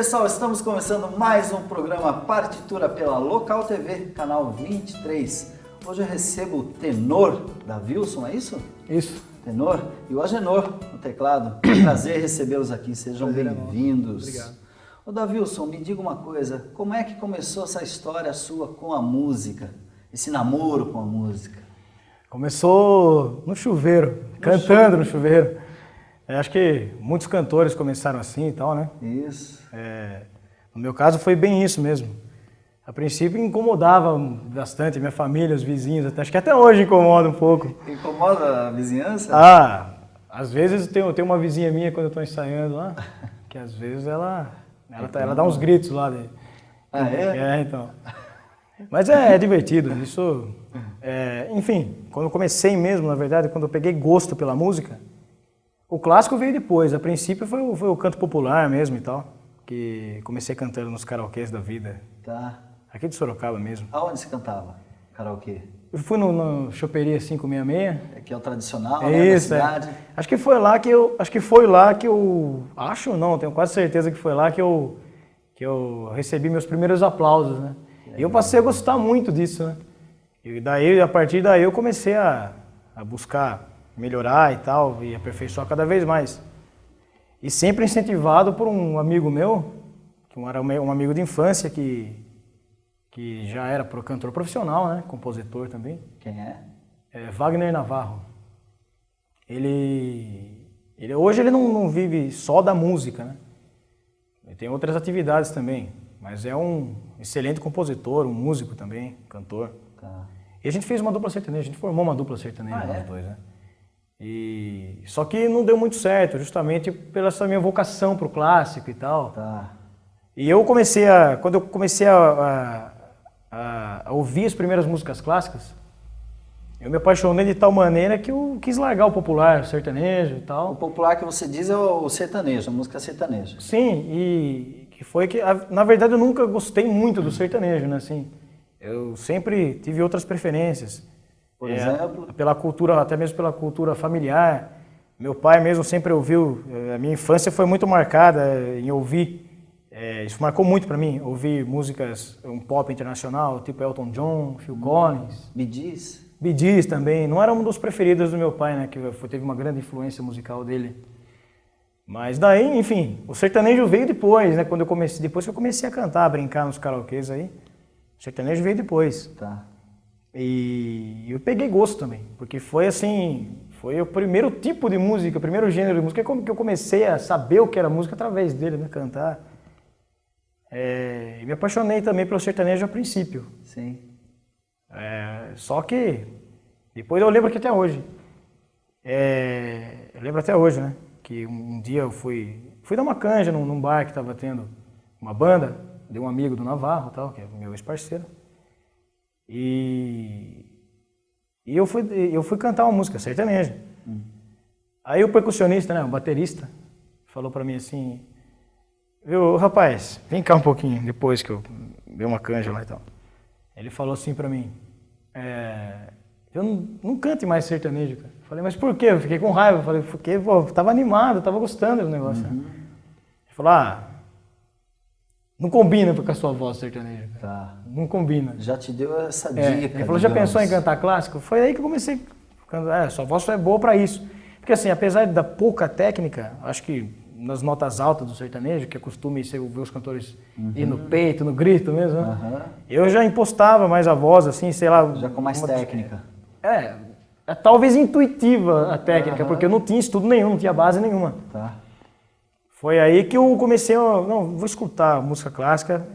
pessoal, estamos começando mais um programa Partitura pela Local TV, canal 23. Hoje eu recebo o tenor Davilson, é isso? Isso. Tenor e o Agenor no teclado. Prazer recebê-los aqui, sejam bem-vindos. Obrigado. Ô Davilson, me diga uma coisa, como é que começou essa história sua com a música? Esse namoro com a música? Começou no chuveiro, cantando no chuveiro. Acho que muitos cantores começaram assim e tal, né? Isso. No meu caso foi bem isso mesmo. A princípio incomodava bastante minha família, os vizinhos, acho que até hoje incomoda um pouco. Incomoda a vizinhança? Às vezes tem uma vizinha minha quando eu estou ensaiando lá, que às vezes ela dá uns gritos lá. Então. Mas é divertido, isso... enfim, quando eu comecei mesmo, na verdade, quando eu peguei gosto pela música, o clássico veio depois. A princípio foi o canto popular mesmo e tal, que comecei cantando nos karaokês da vida. Tá. Aqui de Sorocaba mesmo. Aonde você cantava? Karaokê? Eu fui no Choperia 566. Que é o tradicional, né, da cidade. Acho que foi lá que eu... Acho não, tenho quase certeza que foi lá que eu recebi meus primeiros aplausos, né? E eu passei a gostar muito disso, né? E daí, a partir daí eu comecei a buscar melhorar e tal, e aperfeiçoar cada vez mais. E sempre incentivado por um amigo meu, que era um amigo de infância, que já era cantor profissional, né? Compositor também. Quem é? Wagner Navarro. Hoje ele não vive só da música, né? Ele tem outras atividades também, mas é um excelente compositor, um músico também, cantor. Tá. E a gente fez uma dupla sertaneja, a gente formou uma dupla sertaneja nós dois, né? Só que não deu muito certo, justamente pela essa minha vocação pro clássico e tal. Tá. E quando eu comecei a ouvir as primeiras músicas clássicas, eu me apaixonei de tal maneira que eu quis largar o popular, o sertanejo e tal. O popular que você diz é o sertanejo, a música sertaneja. Sim, na verdade eu nunca gostei muito do sertanejo, né? Assim, eu sempre tive outras preferências. Por exemplo? Pela cultura, até mesmo pela cultura familiar. Meu pai mesmo sempre ouviu, a minha infância foi muito marcada em ouvir, isso marcou muito para mim, ouvir músicas, um pop internacional, tipo Elton John, Phil Collins. Bee Gees também, não era um dos preferidos do meu pai, né, que teve uma grande influência musical dele. Mas daí, enfim, o sertanejo veio depois, né, depois que eu comecei a cantar, a brincar nos karaokês aí, o sertanejo veio depois. Tá. E eu peguei gosto também, porque foi o primeiro tipo de música, o primeiro gênero de música que eu comecei a saber o que era música através dele, né, cantar. E me apaixonei também pelo sertanejo a princípio. Sim. Só que depois eu lembro que até hoje, né, que um dia eu fui dar uma canja num bar que estava tendo uma banda, de um amigo do Navarro, tal, que é meu ex-parceiro. E eu fui cantar uma música sertaneja. Aí o percussionista, né, o baterista, falou pra mim assim, viu, rapaz, vem cá um pouquinho, depois que eu dei uma canja lá e tal. Ele falou assim pra mim, eu não cante mais sertanejo, cara. Falei, mas por quê? Eu fiquei com raiva, falei, porque eu tava animado, tava gostando do negócio. Né? Ele falou, não combina com a sua voz sertaneja. Tá. Não combina. Já te deu essa dica. Ele falou, já pensou em cantar clássico? Foi aí que eu comecei a cantar. Sua voz é boa pra isso. Porque assim, apesar da pouca técnica, acho que nas notas altas do sertanejo, que é costume ser ouvir os cantores ir no peito, no grito mesmo, né? Eu já impostava mais a voz, assim, sei lá... Já com mais técnica. Talvez intuitiva a técnica, porque eu não tinha estudo nenhum, não tinha base nenhuma. Tá. Foi aí que eu comecei vou escutar música clássica.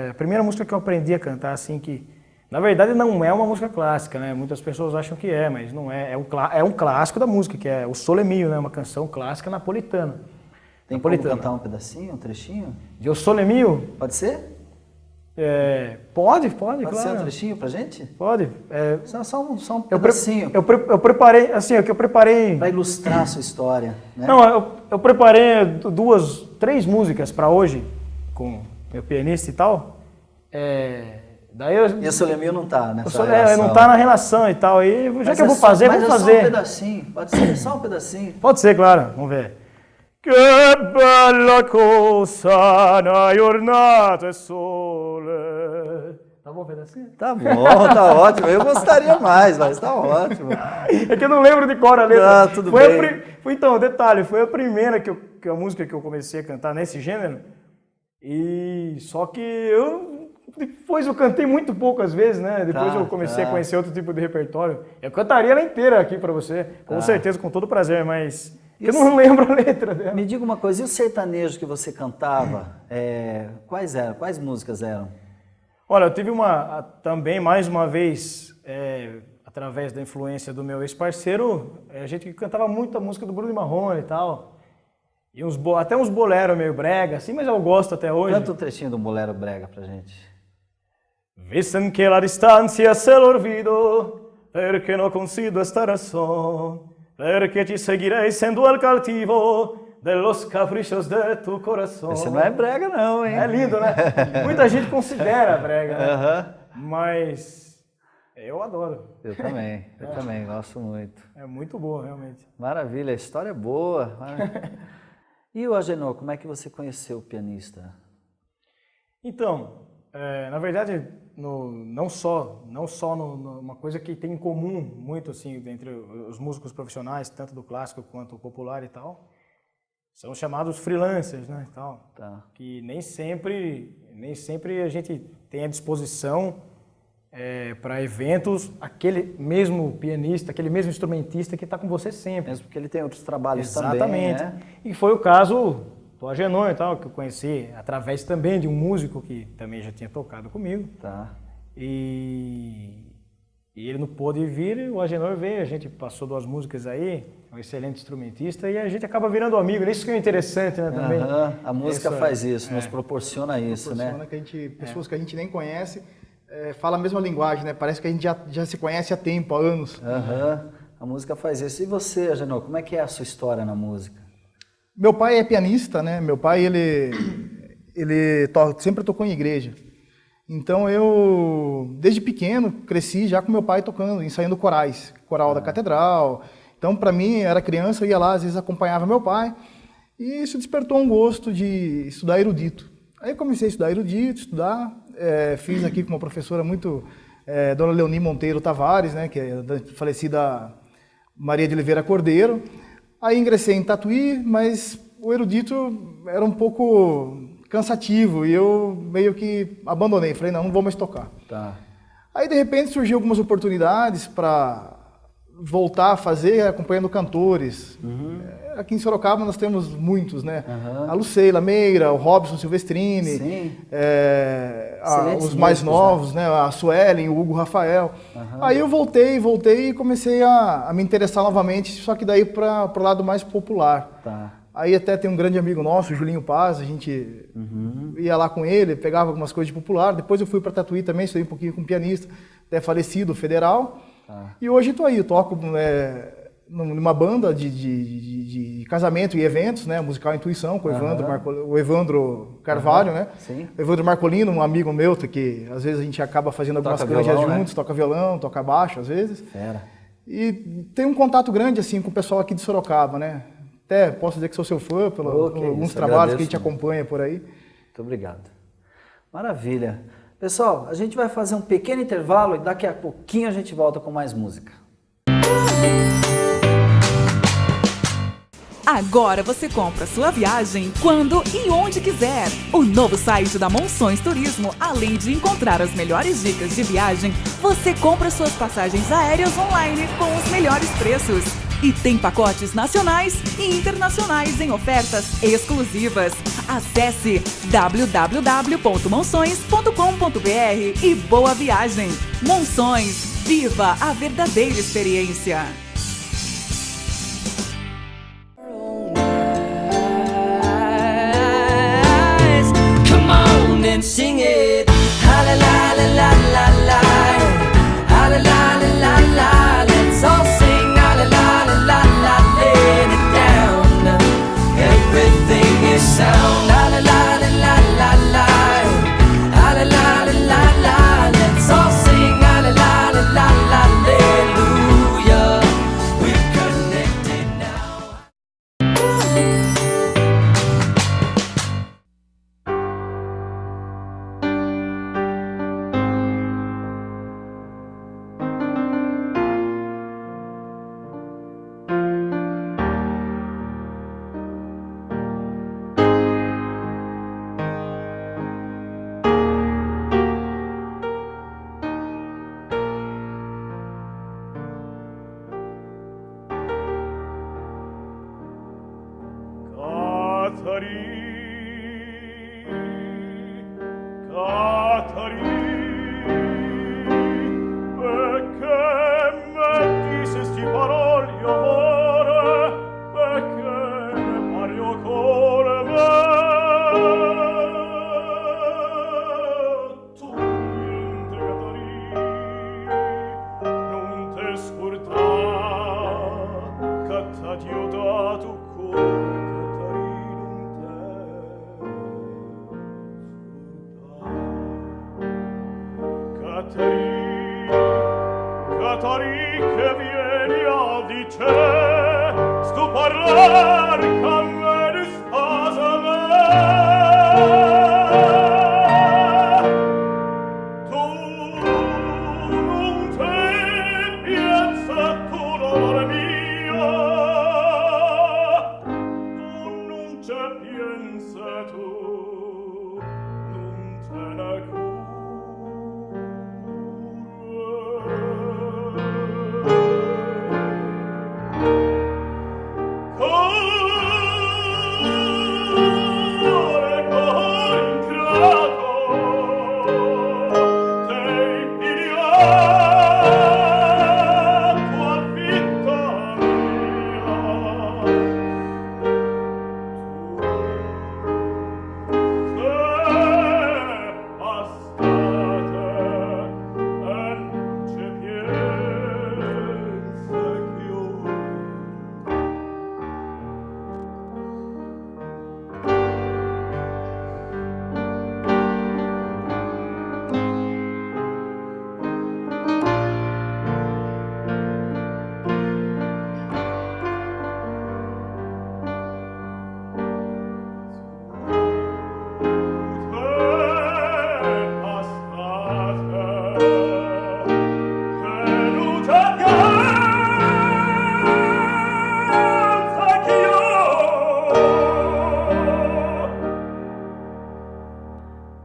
A primeira música que eu aprendi a cantar, assim, que na verdade não é uma música clássica, né? Muitas pessoas acham que mas não é. É um clássico da música, que é o Sole Mio, né? Uma canção clássica napolitana. Tem como cantar um pedacinho, um trechinho? De O Sole Mio? Pode ser? Pode, Pode claro. ser um trechinho pra gente? Pode. Só um pedacinho. Eu preparei, assim, o que eu preparei... Pra ilustrar a sua história, né? Não, eu preparei 3 músicas pra hoje, com meu pianista e tal. E o Sole Mio não tá nessa relação. Não tá na relação e tal. E já que eu vou fazer, vou fazer. Só um pedacinho, pode ser só um pedacinho. Pode ser, claro, vamos ver. Che bella cosa na giornata e sole. Tá bom, pedacinho? Tá bom, tá ótimo. Eu gostaria mais, mas tá ótimo. É que eu não lembro de cor a letra. Ah, tudo bem. Então, detalhe, foi a primeira que a música que eu comecei a cantar nesse gênero. E só que depois eu cantei muito poucas vezes, né? Depois eu comecei a conhecer outro tipo de repertório. Eu cantaria ela inteira aqui pra você, com certeza, com todo prazer, mas eu não lembro a letra dela. Me diga uma coisa, e o sertanejo que você cantava, quais eram? Quais músicas eram? Olha, eu tive também, mais uma vez, através da influência do meu ex-parceiro, a gente cantava muito a música do Bruno e Marrone e tal. E até uns bolero meio brega, assim, mas eu gosto até hoje. Canta um trechinho do bolero brega pra gente. Dicen que la distancia es el olvido, perché no consigo estar só, perché ti seguirei sendo el cautivo de los caprichos de tu corazón. Esse não é brega não, hein? É lindo, né? Muita gente considera brega, né? Uhum. Mas eu adoro. Eu também, gosto muito. É muito boa, realmente. Maravilha, a história é boa. E o Agenor, como é que você conheceu o pianista? Então, na verdade, não só uma coisa que tem em comum muito assim entre os músicos profissionais, tanto do clássico quanto popular e tal, são chamados freelancers, né, e tal. Tá. Que nem sempre a gente tem à disposição para eventos aquele mesmo pianista, aquele mesmo instrumentista que está com você sempre. Mesmo porque ele tem outros trabalhos Exatamente. também, né? E foi o caso do Agenor e tal, que eu conheci através também de um músico que também já tinha tocado comigo. Tá. E ele não pôde vir, o Agenor veio, a gente passou 2 músicas aí, um excelente instrumentista, e a gente acaba virando amigo. Isso que é interessante, né, também. A música faz isso, nos proporciona isso, né? Que pessoas que a gente nem conhece falam a mesma linguagem, né? Parece que a gente já se conhece há tempo, há anos. A música faz isso. E você, Agenor, como é que é a sua história na música? Meu pai é pianista, né? Meu pai, sempre tocou em igreja. Então eu, desde pequeno, cresci já com meu pai tocando, ensaiando corais, coral da catedral. Então, para mim, era criança, eu ia lá, às vezes acompanhava meu pai. E isso despertou um gosto de estudar erudito. Aí eu comecei a estudar erudito, fiz aqui com uma professora muito, Dona Leoni Monteiro Tavares, né? Que é da falecida Maria de Oliveira Cordeiro. Aí ingressei em Tatuí, mas o erudito era um pouco cansativo e eu meio que abandonei. Falei, não vou mais tocar. Tá. Aí, de repente, surgiu algumas oportunidades para voltar a fazer acompanhando cantores. Aqui em Sorocaba nós temos muitos, né? A Lucélia Meira, o Robson Silvestrini, os mais novos, né? A Suelen, o Hugo Rafael. Aí eu voltei e comecei a me interessar novamente, só que daí para o lado mais popular. Tá. Aí até tem um grande amigo nosso, o Julinho Paz, a gente ia lá com ele, pegava algumas coisas de popular. Depois eu fui para Tatuí também, estudei um pouquinho com um pianista, até falecido, federal. E hoje estou aí, eu toco numa banda de casamento e eventos, né? Musical Intuição, com o Evandro Carvalho, né? Sim. O Evandro Marcolino, um amigo meu, que às vezes a gente acaba fazendo algumas canjas juntos, toca violão, toca baixo, às vezes. Fera. E tem um contato grande, assim, com o pessoal aqui de Sorocaba, né? Até posso dizer que sou seu fã, por alguns trabalhos que a gente acompanha por aí. Muito obrigado. Maravilha. Pessoal, a gente vai fazer um pequeno intervalo e daqui a pouquinho a gente volta com mais música. Agora você compra sua viagem quando e onde quiser. O novo site da Monções Turismo, além de encontrar as melhores dicas de viagem, você compra suas passagens aéreas online com os melhores preços. E tem pacotes nacionais e internacionais em ofertas exclusivas. Acesse www.monções.com.br e boa viagem. Monções, viva a verdadeira experiência. Come on and sing it. Ha la la la la la la. Ha la la la la la. Let's all sing. Ha la la la la la. Laying it down. Everything is sound. Ha la la la la la la. Ha la la la la la. Let's all sing. Ha la la la la la. Hallelujah.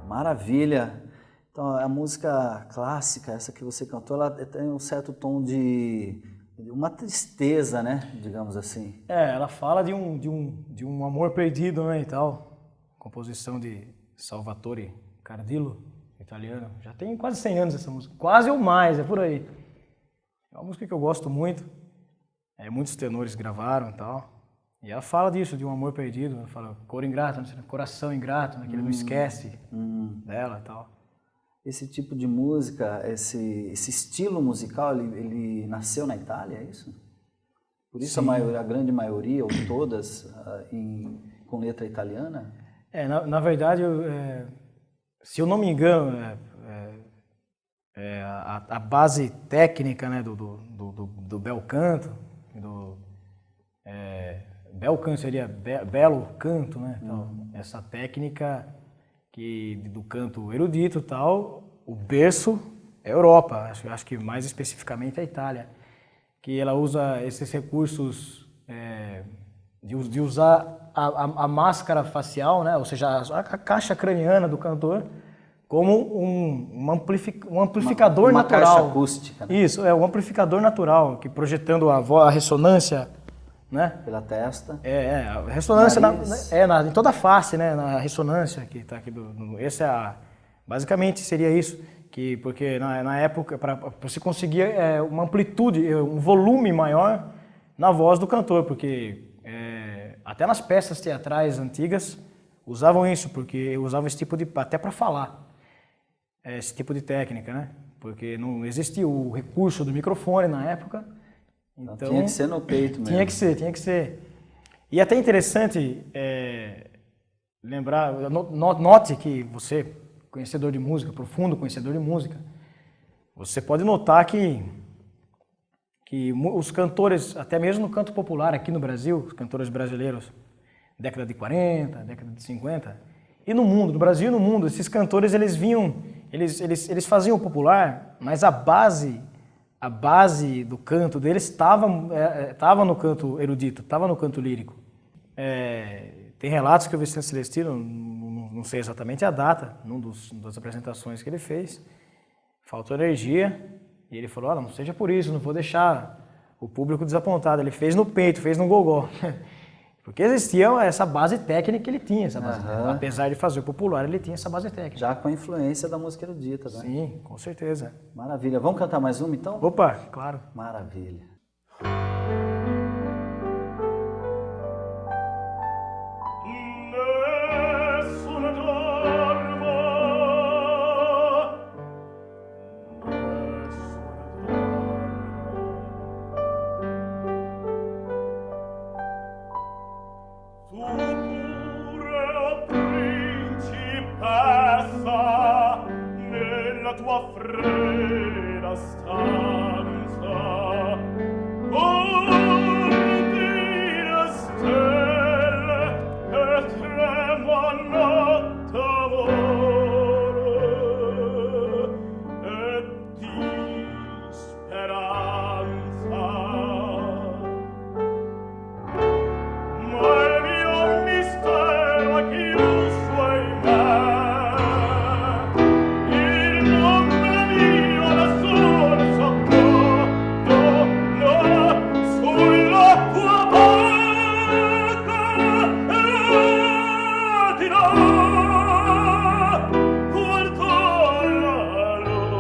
Maravilha! Então, a música clássica, essa que você cantou, ela tem um certo tom de uma tristeza, né? Digamos assim. Ela fala de um amor perdido, né, e tal. Composição de Salvatore Cardillo, italiano. Já tem quase 100 anos essa música. Quase ou mais, é por aí. É uma música que eu gosto muito. Muitos tenores gravaram e tal. E ela fala disso, de um amor perdido. Ela fala cor ingrato, coração ingrato, né, que ele não esquece dela e tal. Esse tipo de música, esse estilo musical, ele nasceu na Itália, é isso? Por isso a grande maioria, ou todas, com letra italiana? Na verdade, se eu não me engano, a base técnica, né, do bel canto, bel canto seria belo canto, né? Então, essa técnica do canto erudito e tal, o berço é a Europa, acho que mais especificamente a Itália, que ela usa esses recursos de usar a máscara facial, né? Ou seja, a caixa craniana do cantor, como um amplificador uma natural. Caixa acústica. Né? Isso, um amplificador natural, que projetando a ressonância, né? Pela testa. A ressonância em toda a face, né? Na ressonância que está aqui basicamente seria isso, porque na época para se conseguir uma amplitude, um volume maior na voz do cantor, porque até nas peças teatrais antigas usavam isso, porque usavam esse tipo até para falar, esse tipo de técnica, né? Porque não existia o recurso do microfone na época. Então, tinha que ser no peito mesmo. Tinha que ser. E até interessante lembrar, note que você, conhecedor de música, profundo conhecedor de música, você pode notar que os cantores, até mesmo no canto popular aqui no Brasil, os cantores brasileiros, década de 40, década de 50, e no mundo, no Brasil e no mundo, esses cantores, eles faziam o popular, mas a base do canto deles estava no canto erudito, estava no canto lírico. Tem relatos que o Vicente Celestino, não sei exatamente a data, das apresentações que ele fez, faltou energia, e ele falou, não seja por isso, não vou deixar o público desapontado. Ele fez no peito, fez no gogó. Porque existia essa base técnica que ele tinha, essa base, Aham. apesar de fazer o popular, ele tinha essa base técnica. Já com a influência da música erudita, né? Sim, com certeza. Maravilha. Vamos cantar mais uma, então? Opa, claro. Maravilha. Nessuno dormo, tu pure, o principessa, nella tua fredda stanza, guardi le stelle e tremo notte amore e di speranza. Ma il mio mistero è chiuso in me, il nome mio nessuno saprà, no, sulla tua bocca dirà quanto la luce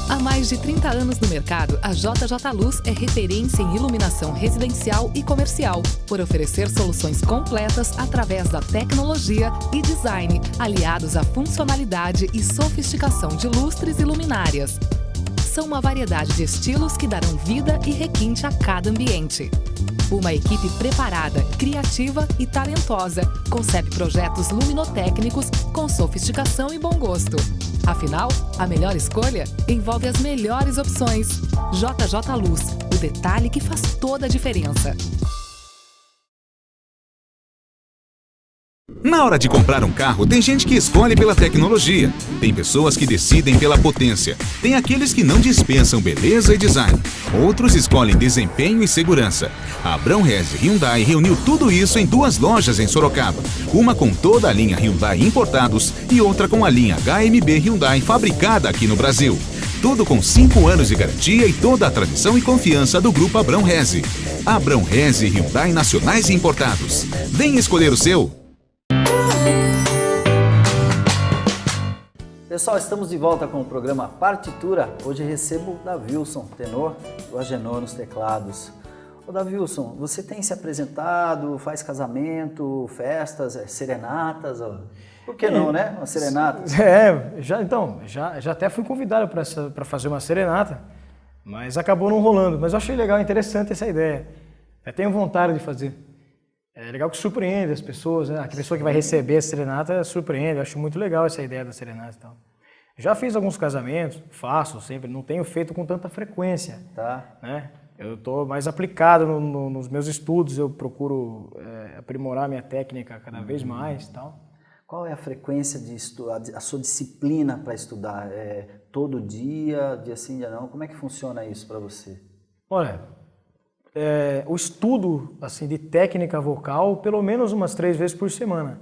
Há mais de 30 anos no mercado, a JJ Luz é referência em iluminação residencial e comercial, por oferecer soluções completas através da tecnologia e design, aliados à funcionalidade e sofisticação de lustres e luminárias. São uma variedade de estilos que darão vida e requinte a cada ambiente. Uma equipe preparada, criativa e talentosa concebe projetos luminotécnicos com sofisticação e bom gosto. Afinal, a melhor escolha envolve as melhores opções. JJ Luz, o detalhe que faz toda a diferença. Na hora de comprar um carro, tem gente que escolhe pela tecnologia, tem pessoas que decidem pela potência, tem aqueles que não dispensam beleza e design, outros escolhem desempenho e segurança. A Abrão Resi Hyundai reuniu tudo isso em duas lojas em Sorocaba, uma com toda a linha Hyundai importados e outra com a linha HMB Hyundai fabricada aqui no Brasil. Tudo com 5 anos de garantia e toda a tradição e confiança do Grupo Abrão Resi. Abrão Resi Hyundai nacionais e importados. Vem escolher o seu! Pessoal, estamos de volta com o programa Partitura. Hoje recebo o Davilson, tenor do Agenor nos teclados. Ô Davilson, você tem se apresentado, faz casamento, festas, serenatas? Ó. Por que não, né? Uma serenata? Já até fui convidado para fazer uma serenata, mas acabou não rolando. Mas eu achei legal, interessante essa ideia. Eu tenho vontade de fazer. É legal que surpreende as pessoas, né? A pessoa que vai receber a serenata surpreende. Eu acho muito legal essa ideia da serenata e tal. Já fiz alguns casamentos, faço sempre, não tenho feito com tanta frequência. Tá. Né? Eu estou mais aplicado nos meus estudos, eu procuro aprimorar minha técnica cada vez mais e tal. Qual é a frequência de estudar, a sua disciplina para estudar? É todo dia sim, dia não? Como é que funciona isso para você? Olha, o estudo assim, de técnica vocal, pelo menos umas 3 vezes por semana.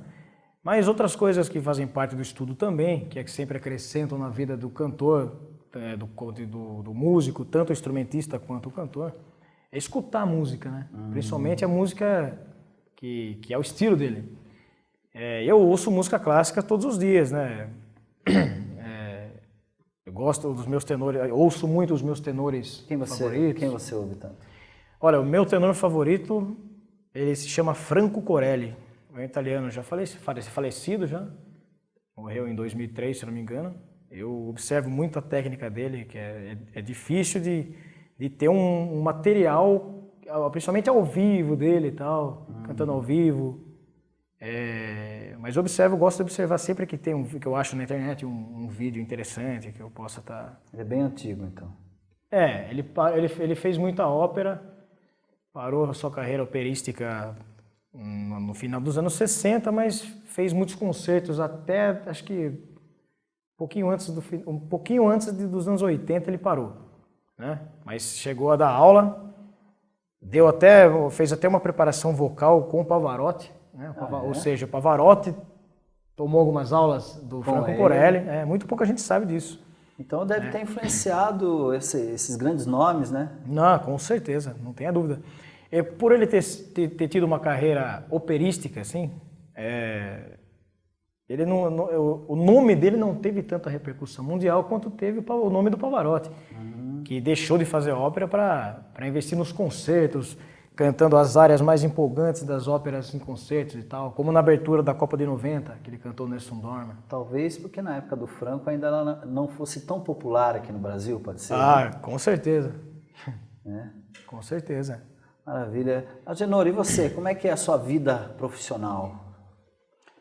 Mas outras coisas que fazem parte do estudo também, que sempre acrescentam na vida do cantor, do músico, tanto o instrumentista quanto o cantor, é escutar a música, né? Principalmente a música que é o estilo dele. Eu ouço música clássica todos os dias, né? Eu gosto dos meus tenores, eu ouço muito os meus tenores favoritos. Quem você ouve tanto? Olha, o meu tenor favorito, ele se chama Franco Corelli, é um italiano já falecido já, morreu em 2003, se não me engano. Eu observo muito a técnica dele, que é difícil de ter um material, principalmente ao vivo dele e tal, cantando ao vivo. Mas gosto de observar sempre que que eu acho na internet um vídeo interessante, que eu possa estar... Ele é bem antigo, então. Ele fez muita ópera, parou a sua carreira operística no final dos anos 60, mas fez muitos concertos até, acho que um pouquinho antes dos anos 80 ele parou, né? Mas chegou a dar aula, fez até uma preparação vocal com o Pavarotti, né? Ou seja, o Pavarotti tomou algumas aulas do Franco Corelli, muito pouca gente sabe disso. Então deve ter influenciado esses grandes nomes, né? Não, com certeza, não tenha dúvida. Por ele ter tido uma carreira operística, assim, o nome dele não teve tanta repercussão mundial quanto teve o nome do Pavarotti, que deixou de fazer ópera para investir nos concertos, cantando as áreas mais empolgantes das óperas em concertos e tal, como na abertura da Copa de 90, que ele cantou Nelson Dorma. Talvez porque na época do Franco ainda ela não fosse tão popular aqui no Brasil, pode ser? Com certeza. Com certeza. Maravilha. Agenor, e você? Como é que é a sua vida profissional?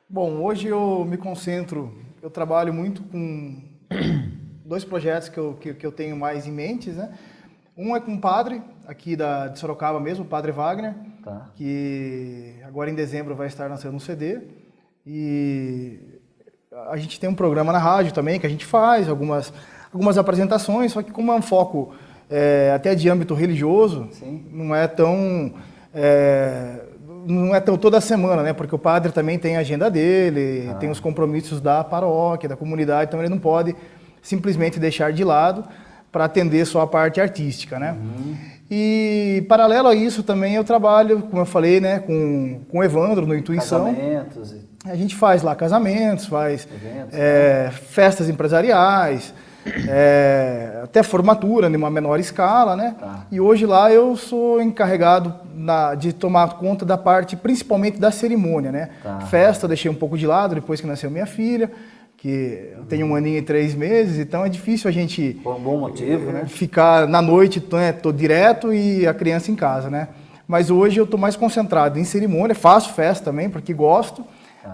Bom, hoje eu me concentro, eu trabalho muito com 2 projetos que eu tenho mais em mente, né? Um é com um padre, aqui de Sorocaba mesmo, o Padre Wagner, que agora em dezembro vai estar lançando um CD. E a gente tem um programa na rádio também, que a gente faz, algumas apresentações, só que como é um foco até de âmbito religioso, não é tão toda semana, né? Porque o padre também tem a agenda dele, tem os compromissos da paróquia, da comunidade, então ele não pode simplesmente deixar de lado para atender só a parte artística, né? E paralelo a isso também eu trabalho, como eu falei, né, com o Evandro no Intuição. Casamentos. A gente faz lá casamentos, faz Eventos, festas empresariais, até formatura em uma menor escala, né? E hoje lá eu sou encarregado de tomar conta da parte, principalmente da cerimônia, né? Festa eu deixei um pouco de lado depois que nasceu minha filha, que tem 1 aninho e 3 meses, então é difícil a gente... Por um bom motivo, né? Ficar na noite, tô direto e a criança em casa, né? Mas hoje eu estou mais concentrado em cerimônia, faço festa também, porque gosto,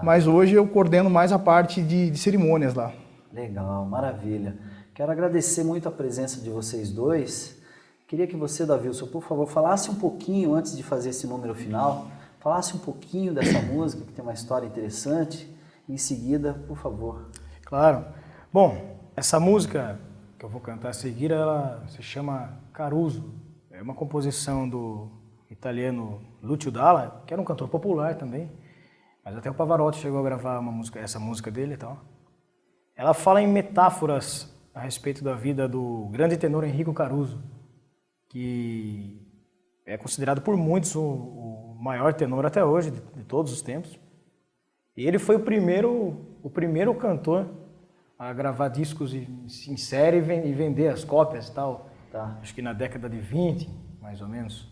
mas hoje eu coordeno mais a parte de cerimônias lá. Legal, maravilha. Quero agradecer muito a presença de vocês dois. Queria que você, Davilson, por favor, falasse um pouquinho, antes de fazer esse número final, falasse um pouquinho dessa música, que tem uma história interessante. Em seguida, por favor. Claro. Bom, essa música que eu vou cantar a seguir, ela se chama Caruso. É uma composição do italiano Lucio Dalla, que era um cantor popular também, mas até o Pavarotti chegou a gravar essa música dele e tal. Ela fala em metáforas a respeito da vida do grande tenor Enrico Caruso, que é considerado por muitos o maior tenor até hoje, de todos os tempos. E ele foi o primeiro cantor a gravar discos em série e vender as cópias e tal. Acho que na década de 20, mais ou menos.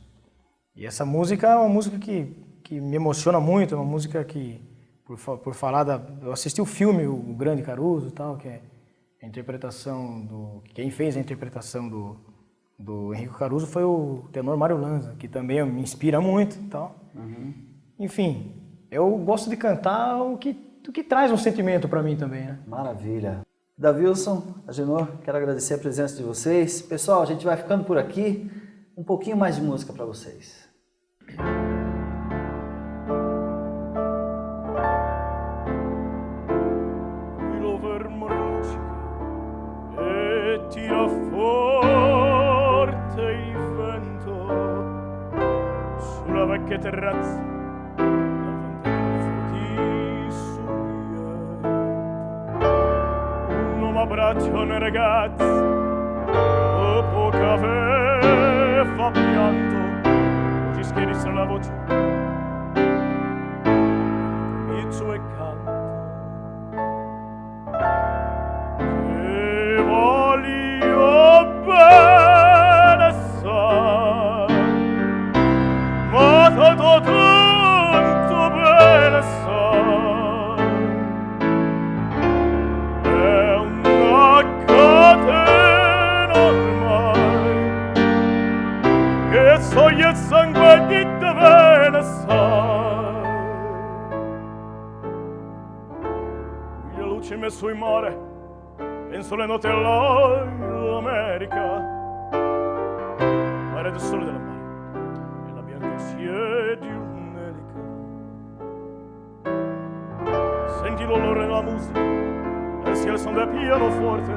E essa música é uma música que me emociona muito, é uma música que, por falar eu assisti o filme O Grande Caruso e tal, que é a interpretação quem fez a interpretação do Enrico Caruso foi o tenor Mário Lanza, que também me inspira muito e tal. Enfim, eu gosto de cantar o que traz um sentimento para mim também, né? Maravilha. Davilson, Agenor, quero agradecer a presença de vocês. Pessoal, a gente vai ficando por aqui. Um pouquinho mais de música para vocês. Lo vermorluce e tira forte il vento sulla vecchia terrazza davanti al fuoco sorridente. Un uomo abbraccia una ragazza dopo che aveva pianto schierisse la voce, comincio e canto. Ti voglio bene assai, ma tanto bene sai, è una catena ormai, che soglia il sangue di te bene sai. La luce messo in mare, penso le note all'America, mare del sole della mare e la bianca scie di un'elica. Senti l'olore della musica e sia il son del pianoforte,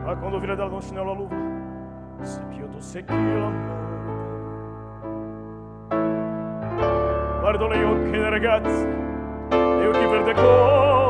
ma quando viene dal noce nella luva se più secchi la morte. Guardo gli occhi dei ragazzi, gli occhi verde come